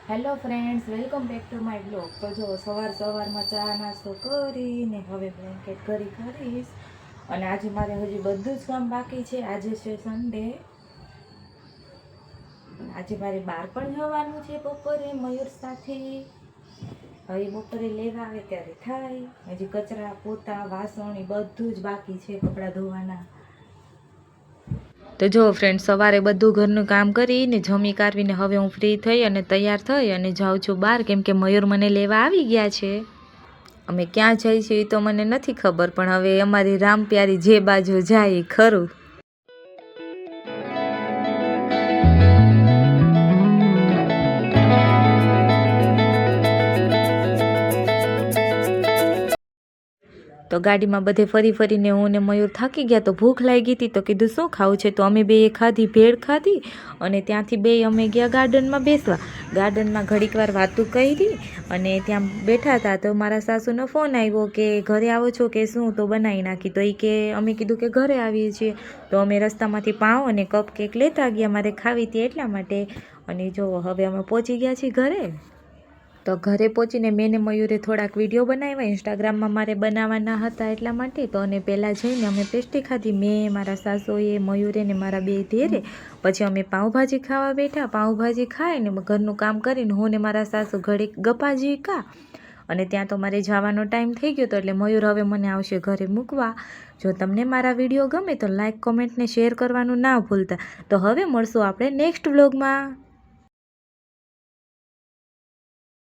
Hello friends, welcome back to my blog. તો જો સવારમાં ચા નાસ્તો કરીને હવે બ્લેન્કેટ કરીશ. અને આજે મારે હજી બધું જ કામ બાકી છે. આજે છે સન્ડે. આજે મારે બહાર પણ જવાનું છે બપોરે મયુર સાથે. હવે બપોરે લેવા આવે ત્યારે થાય. હજી કચરા પોતા વાસણ એ બધું જ બાકી છે, કપડાં ધોવાના. તો જો ફ્રેન્ડ, સવારે બધું ઘરનું કામ કરીને જમી કાઢવીને હવે હું ફ્રી થઈ અને તૈયાર થઈ અને જાઉં છું બહાર, કેમ કે મયુર મને લેવા આવી ગયા છે. અમે ક્યાં જઈએ છીએ એ તો મને નથી ખબર, પણ હવે અમારી રામપ્યારી જે બાજુ જાય ખરું. તો ગાડીમાં બધે ફરી ફરીને હું ને મયુર થાકી ગયા, તો ભૂખ લાગી હતી. તો કીધું શું ખાવું છે, તો અમે બેએ ખાધી ભેળ ખાધી. અને ત્યાંથી બે અમે ગયા ગાર્ડનમાં બેસવા. ગાર્ડનમાં ઘડીક વાર વાતું કરી અને ત્યાં બેઠા હતા. તો મારા સાસુનો ફોન આવ્યો કે ઘરે આવો છો કે શું, તો બનાવી નાખી. તો એ કે અમે કીધું કે ઘરે આવીએ છીએ. તો અમે રસ્તામાંથી પાઉં અને કપ કેક લેતા ગયા, મારે ખાવી હતી એટલા માટે. અને જો હવે અમે પહોંચી ગયા છીએ ઘરે. તો ઘરે પહોંચીને મેં ને મયુરે થોડાક વિડીયો બનાવ્યા, ઇન્સ્ટાગ્રામમાં મારે બનાવવાના હતા એટલા માટે. તો અને પહેલાં જઈને અમે પેસ્ટ્રી ખાધી, મેં, મારા સાસુએ, મયુરે ને મારા બે ધીરે. પછી અમે પાઉંભાજી ખાવા બેઠા. પાઉંભાજી ખાઈને ઘરનું કામ કરીને હું ને મારા સાસુ ઘડીક ગપાજી કા. અને ત્યાં તો મારે જવાનો ટાઈમ થઈ ગયો હતો, એટલે મયુર હવે મને આવશે ઘરે મૂકવા. જો તમને મારા વિડીયો ગમે તો લાઇક, કોમેન્ટ ને શેર કરવાનું ના ભૂલતા. તો હવે મળશું આપણે નેક્સ્ટ વ્લોગમાં.